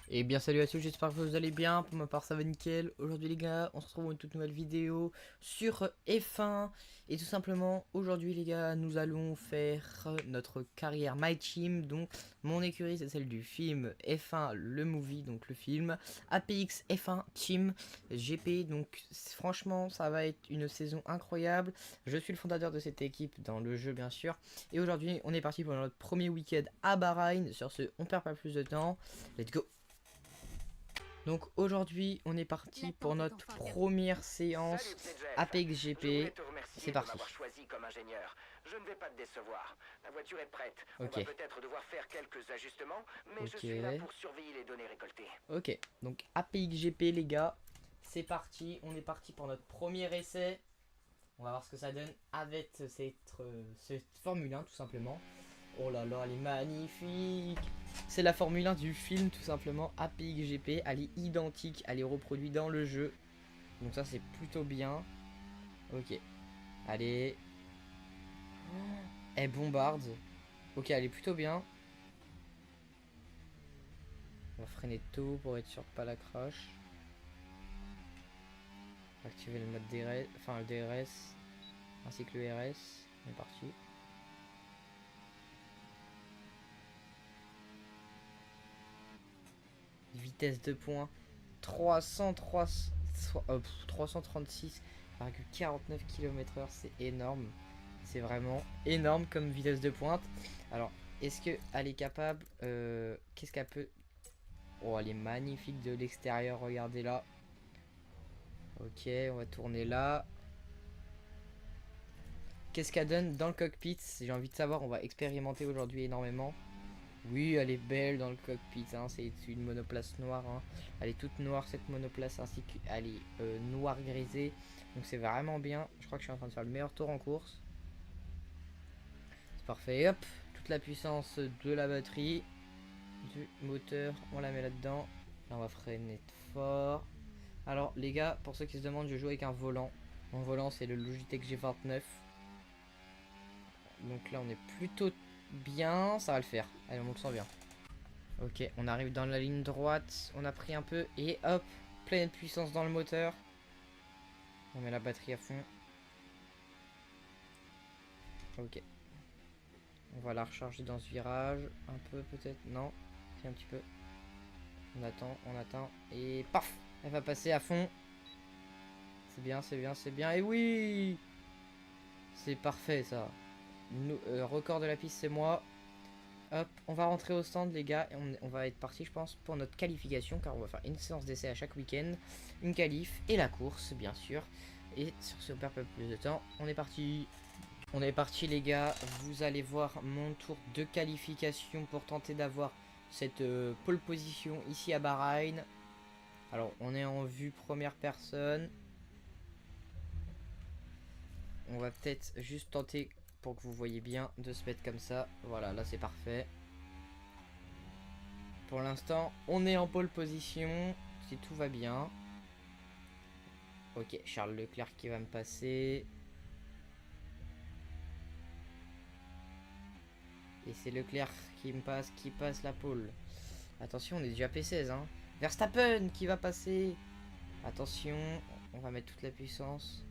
Et bien salut à tous, j'espère que vous allez bien, pour ma part ça va nickel. Aujourd'hui les gars, on se retrouve pour une toute nouvelle vidéo sur F1. Et tout simplement, aujourd'hui les gars, nous allons faire notre carrière My Team. Donc mon écurie c'est celle du film F1 le movie, donc le film APX F1 Team GP. Donc franchement ça va être une saison incroyable. Je suis le fondateur de cette équipe dans le jeu bien sûr. Et aujourd'hui on est parti pour notre premier week-end à Bahreïn. Sur ce, on perd pas plus de temps. Let's go. Donc aujourd'hui, on est parti pour notre première séance Salut Pledgeff. APX Je voulais GP. te C'est remercier de parti. m'avoir choisi comme ingénieur. Je ne vais pas te décevoir. La voiture est prête. On Ok, va peut-être devoir faire quelques ajustements, mais je ok, suis là pour surveiller les données récoltées. ok. Donc APX GP les gars, c'est parti. On est parti pour notre premier essai. On va voir ce que ça donne avec cette Formule 1 tout simplement. Oh là là, elle est magnifique. C'est la Formule 1 du film tout simplement. APX GP, elle est identique, elle est reproduite dans le jeu. Donc ça c'est plutôt bien. Ok, allez. Elle bombarde. Ok, elle est plutôt bien. On va freiner tôt pour être sûr que pas la crash. On va activer le mode DRS, enfin le DRS ainsi que le RS. On est parti. Vitesse de pointe 303, 336,49 km/h, c'est énorme. C'est vraiment énorme comme vitesse de pointe. Alors, est-ce qu'elle est capable qu'est-ce qu'elle peut. Oh, elle est magnifique de l'extérieur, regardez là. Ok, on va tourner là. Qu'est-ce qu'elle donne dans le cockpit? J'ai envie de savoir, on va expérimenter aujourd'hui énormément. Oui, elle est belle dans le cockpit, hein. C'est une monoplace noire, hein. Elle est toute noire cette monoplace, ainsi qu'elle est noire grisée. Donc c'est vraiment bien. Je crois que je suis en train de faire le meilleur tour en course. C'est parfait, et hop, toute la puissance de la batterie, du moteur, on la met là-dedans. Là on va freiner fort. Alors les gars, pour ceux qui se demandent, je joue avec un volant. Mon volant c'est le Logitech G29. Donc là on est plutôt bien, ça va le faire. Allez, on le sent bien. Ok, on arrive dans la ligne droite, on a pris un peu et hop, pleine puissance dans le moteur. On met la batterie à fond. Ok, on va la recharger dans ce virage, un peu peut-être, non, c'est un petit peu. On attend et paf, elle va passer à fond. C'est bien, c'est bien, c'est bien, et oui, c'est parfait ça. Record de la piste c'est moi. Hop, on va rentrer au stand les gars et on va être parti je pense pour notre qualification car on va faire une séance d'essai à chaque week-end, une qualif et la course bien sûr. Et sur ce on perd pas plus de temps, on est parti. On est parti les gars, vous allez voir mon tour de qualification pour tenter d'avoir cette pole position ici à Bahreïn. Alors on est en vue première personne. On va peut-être juste tenter pour que vous voyez bien de se mettre comme ça. Voilà, là c'est parfait. Pour l'instant, on est en pole position. Si tout va bien. Ok, Charles Leclerc qui va me passer. Et c'est Leclerc qui passe la pole. Attention, on est déjà P16. Hein. Verstappen qui va passer. Attention, on va mettre toute la puissance.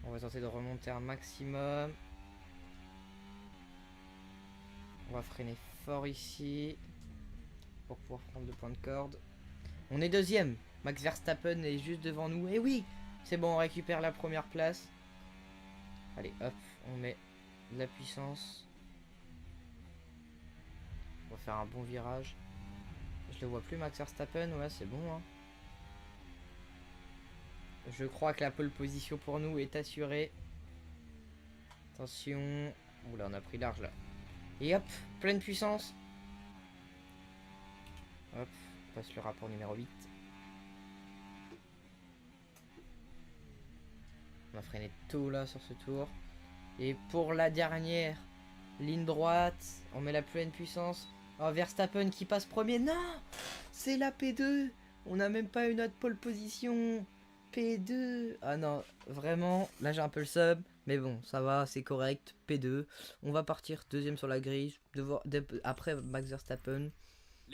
On va tenter de remonter un maximum. On va freiner fort ici. Pour pouvoir prendre le point de corde. On est deuxième. Max Verstappen est juste devant nous. Et oui, c'est bon, on récupère la première place. Allez, hop, on met de la puissance. On va faire un bon virage. Je le vois plus, Max Verstappen. Ouais, c'est bon. Hein. Je crois que la pole position pour nous est assurée. Attention. Oula, on a pris large là. Et hop, pleine puissance. Hop, on passe le rapport numéro 8. On a freiné tôt là sur ce tour. Et pour la dernière ligne droite, on met la pleine puissance. Oh, Verstappen qui passe premier. Non, c'est la P2. On n'a même pas une autre pole position. P2. Ah non, vraiment, là j'ai un peu le sub. Mais bon, ça va, c'est correct. P2. On va partir deuxième sur la grille. Après Max Verstappen.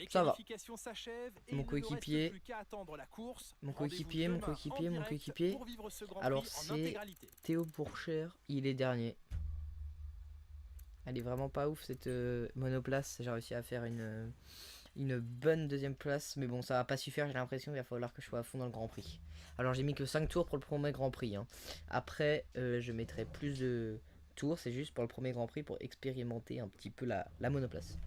Ça va. qualifications s'achèvent et Mon il ne nous reste coéquipier. plus qu'à attendre la course. Mon Rendez-vous coéquipier, mon demain coéquipier, en mon direct coéquipier. pour vivre ce Grand Alors Prix en c'est intégralité. Théo Pourchère, il est dernier. Elle est vraiment pas ouf cette monoplace. J'ai réussi à faire une bonne deuxième place. Mais bon, ça va pas suffire, j'ai l'impression. Il va falloir que je sois à fond dans le Grand Prix. Alors j'ai mis que 5 tours pour le premier Grand Prix. Hein. Après, je mettrai plus de tours. C'est juste pour le premier Grand Prix pour expérimenter un petit peu la monoplace.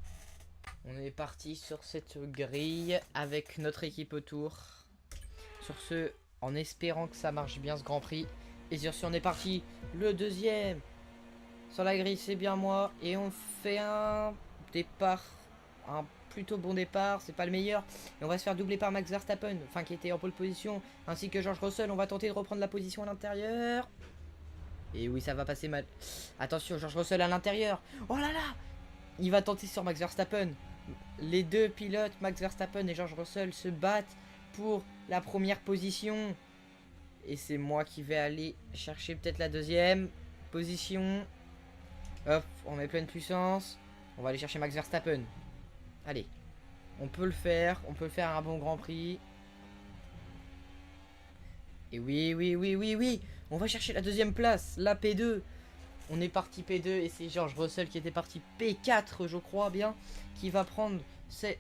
On est parti sur cette grille avec notre équipe autour. Sur ce, en espérant que ça marche bien ce Grand Prix. Et sur ce, on est parti. Le deuxième. Sur la grille, c'est bien moi. Et on fait un départ. Un plutôt bon départ. C'est pas le meilleur. Et on va se faire doubler par Max Verstappen. Enfin, qui était en pole position. Ainsi que George Russell. On va tenter de reprendre la position à l'intérieur. Et oui, ça va passer mal. Attention, George Russell à l'intérieur. Oh là là! Il va tenter sur Max Verstappen. Les deux pilotes, Max Verstappen et George Russell, se battent pour la première position. Et c'est moi qui vais aller chercher peut-être la deuxième position. Hop, on met pleine puissance. On va aller chercher Max Verstappen. Allez, on peut le faire. On peut faire un bon Grand Prix. Et oui, oui, oui, oui, oui. On va chercher la deuxième place, la P2. On est parti P2 et c'est George Russell qui était parti P4, je crois bien, qui va prendre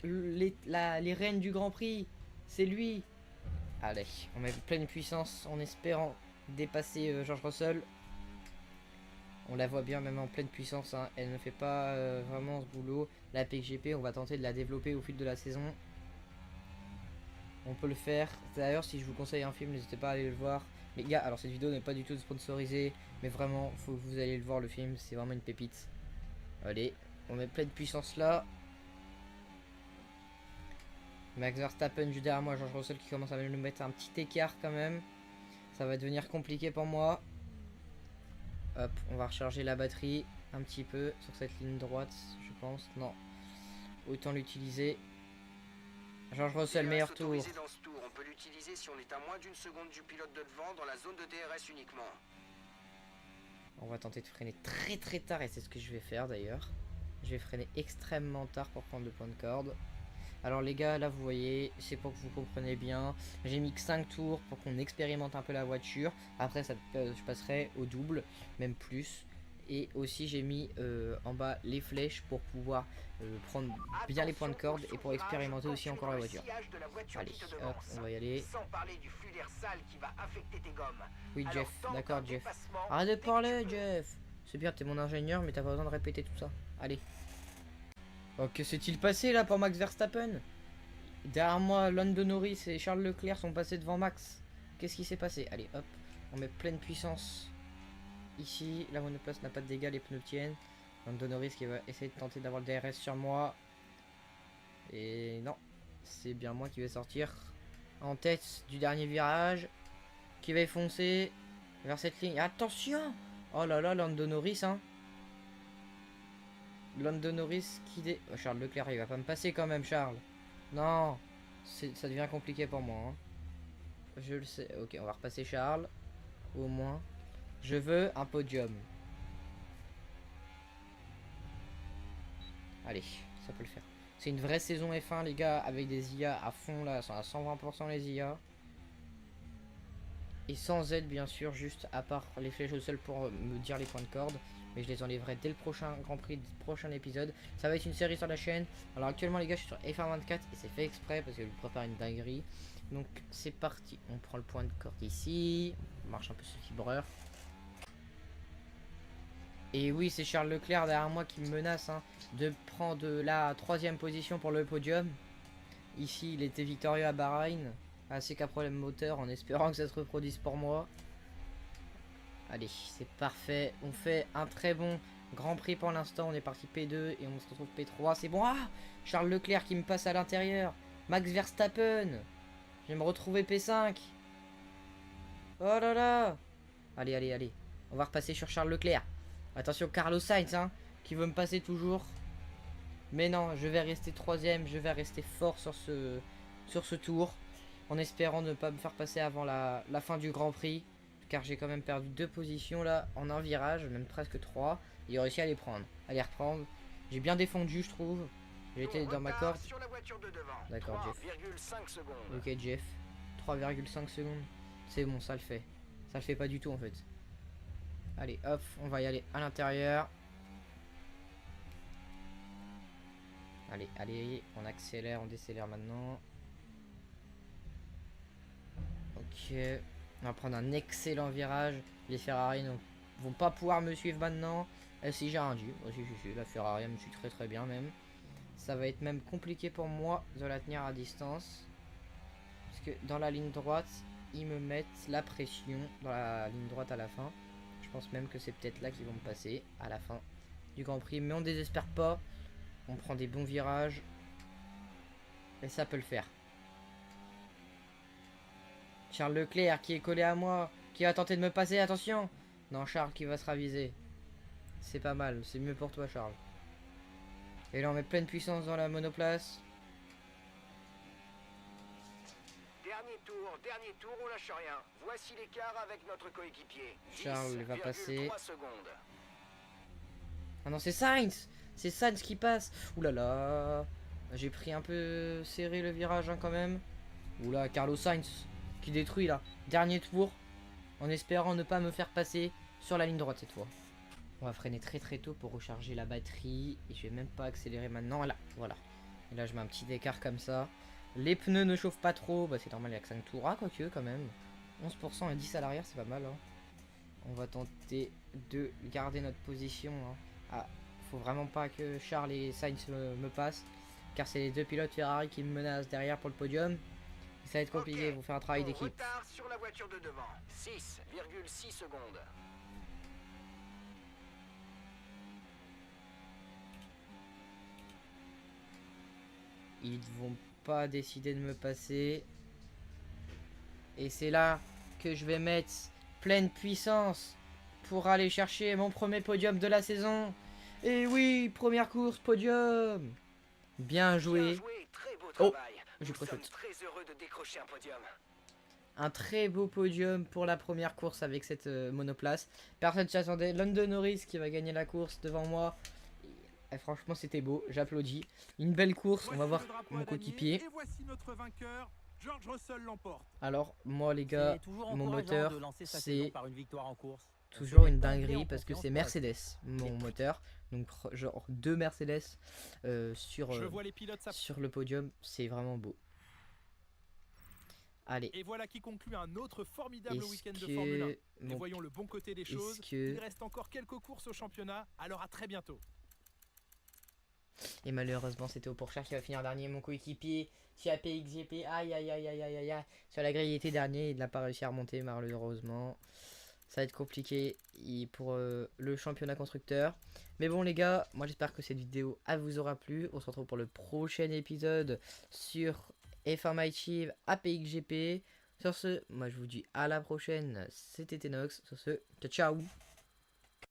les rênes du Grand Prix. C'est lui. Allez, on met pleine puissance en espérant dépasser George Russell. On la voit bien même en pleine puissance. Hein. Elle ne fait pas vraiment ce boulot. La PGP, on va tenter de la développer au fil de la saison. On peut le faire. D'ailleurs, si je vous conseille un film, n'hésitez pas à aller le voir. Les gars, alors cette vidéo n'est pas du tout sponsorisée, mais vraiment, faut que vous allez le voir, le film, c'est vraiment une pépite. Allez, on met pleine puissance là. Max Verstappen juste derrière moi, George Russell qui commence à nous mettre un petit écart quand même. Ça va devenir compliqué pour moi. Hop, on va recharger la batterie un petit peu sur cette ligne droite, je pense. Non, autant l'utiliser. George Russell, meilleur tour. Dans ce tour. On peut l'utiliser si on est à moins d'une seconde du pilote de devant dans la zone de DRS uniquement. On va tenter de freiner très très tard et c'est ce que je vais faire d'ailleurs. Je vais freiner extrêmement tard pour prendre le point de corde. Alors les gars, là vous voyez, c'est pour que vous compreniez bien. J'ai mis que 5 tours pour qu'on expérimente un peu la voiture. Après ça, je passerai au double, même plus. Et aussi j'ai mis en bas les flèches pour pouvoir prendre bien les points de corde et pour expérimenter aussi encore la voiture. Allez, hop, on va y aller. Sans parler du flux d'air sale qui va affecter tes gommes. Oui Alors, Jeff, tente d'accord un Jeff. dépassement Arrête de dès que tu parler peux. Jeff. C'est bien, t'es mon ingénieur mais t'as pas besoin de répéter tout ça. Allez. Oh, que s'est-il passé là pour Max Verstappen? Derrière moi, Lando Norris et Charles Leclerc sont passés devant Max. Qu'est-ce qui s'est passé? Allez hop, on met pleine puissance. Ici, la monoplace n'a pas de dégâts, les pneus tiennent. Lando Norris qui va essayer de tenter d'avoir le DRS sur moi. Et non, c'est bien moi qui vais sortir en tête du dernier virage. Qui va foncer vers cette ligne. Attention! Oh là là, Lando Norris, hein. Lando Norris qui oh, Charles Leclerc, il va pas me passer quand même, Charles. Non, ça devient compliqué pour moi. Hein. Je le sais. Ok, on va repasser Charles. Au moins. Je veux un podium. Allez, ça peut le faire. C'est une vraie saison F1 les gars, avec des IA à fond là, à 120% les IA. Et sans aide bien sûr, juste à part les flèches au sol pour me dire les points de corde. Mais je les enlèverai dès le prochain Grand Prix, prochain épisode. Ça va être une série sur la chaîne. Alors actuellement les gars, je suis sur F1 24 et c'est fait exprès parce que je prépare une dinguerie. Donc c'est parti, on prend le point de corde ici. On marche un peu sur le fibreur. Et oui, c'est Charles Leclerc derrière moi qui me menace hein, de prendre la 3ème position pour le podium. Ici, il était victorieux à Bahreïn, ainsi qu'un problème moteur, en espérant que ça se reproduise pour moi. Allez, c'est parfait. On fait un très bon Grand Prix pour l'instant. On est parti P2 et on se retrouve P3. C'est bon. Ah, Charles Leclerc qui me passe à l'intérieur. Max Verstappen. Je vais me retrouver P5. Oh là là. Allez, allez, allez. On va repasser sur Charles Leclerc. Attention, Carlos Sainz, hein, qui veut me passer toujours. Mais non, je vais rester 3ème. Je vais rester fort sur ce tour. En espérant ne pas me faire passer avant la fin du Grand Prix. Car j'ai quand même perdu 2 positions là en un virage, même presque 3. Il a réussi à les prendre, à les reprendre. J'ai bien défendu, je trouve. J'ai été dans ma Retard corde. sur la voiture de devant. D'accord, Jeff. 3,5 secondes. Ok, Jeff. 3,5 secondes. C'est bon, ça le fait. Ça le fait pas du tout en fait. Allez, hop, on va y aller à l'intérieur. Allez, allez, on accélère, on décélère maintenant. Ok, on va prendre un excellent virage. Les Ferrari ne vont pas pouvoir me suivre maintenant. Si j'ai rien dit, si, la Ferrari me suit très bien même. Ça va être même compliqué pour moi de la tenir à distance. Parce que dans la ligne droite, ils me mettent la pression dans la ligne droite à la fin. Je pense même que c'est peut-être là qu'ils vont me passer à la fin du Grand Prix. Mais on désespère pas. On prend des bons virages. Et ça peut le faire. Charles Leclerc qui est collé à moi. Qui va tenter de me passer. Attention. Non, Charles qui va se raviser. C'est pas mal. C'est mieux pour toi, Charles. Et là, on met pleine puissance dans la monoplace. Dernier tour, on lâche rien. Voici l'écart avec notre coéquipier. Charles va passer. 10,3 secondes. Ah non, c'est Sainz. C'est Sainz qui passe. Ouh là là. J'ai pris un peu serré le virage hein, quand même. Ouh là, Carlos Sainz qui détruit là. Dernier tour. En espérant ne pas me faire passer sur la ligne droite cette fois. On va freiner très tôt pour recharger la batterie. Et je vais même pas accélérer maintenant. Là, voilà. Et là, je mets un petit écart comme ça. Les pneus ne chauffent pas trop. Bah, c'est normal, il n'y a que 5 tours. Ah, quoique quand même. 11% et 10 à l'arrière, c'est pas mal. Hein. On va tenter de garder notre position. Hein. Ah, faut vraiment pas que Charles et Sainz me passent. Car c'est les deux pilotes Ferrari qui me menacent derrière pour le podium. Et ça va être compliqué, Ok. vous faire un travail d'équipe. Retard sur la voiture de devant. 6,6 secondes. Ils vont pas décider de me passer. Et c'est là que je vais mettre pleine puissance pour aller chercher mon premier podium de la saison. Et oui, première course, podium. Bien joué. Bien joué, très beau Oh, travail. j'ai Nous pas sommes faute. très heureux de décrocher un podium. Un très beau podium pour la première course avec cette monoplace. Personne s'y attendait. Lando Norris qui va gagner la course devant moi. Et franchement, c'était beau. J'applaudis. Une belle course. On va voir mon coéquipier. Et voici notre vainqueur. George Russell l'emporte. Alors, moi, les gars, C'est toujours mon encourageant moteur, de lancer sa c'est saison par une victoire en course. toujours On se une met pas dinguerie en parce que confiance c'est pour Mercedes, mon moteur. Donc, genre 2 Mercedes sur, Je vois les pilotes s'app- sur le podium. C'est vraiment beau. Allez. Et voilà qui conclut un autre formidable Est-ce week-end de Formule 1. que... Et mon- voyons le bon côté des choses. est-ce que... Il reste encore quelques courses au championnat. Alors à très bientôt. Et malheureusement, c'était au Porsche qui va finir dernier. Mon coéquipier, chez APXGP, aïe aïe aïe aïe aïe aïe aïe. Sur la grille, il était dernier. Il n'a pas réussi à remonter, malheureusement. Ça va être compliqué pour le championnat constructeur. Mais bon, les gars, moi j'espère que cette vidéo vous aura plu. On se retrouve pour le prochain épisode sur F1 My Chief APXGP. Sur ce, moi je vous dis à la prochaine. C'était Tenox. Sur ce, ciao ciao.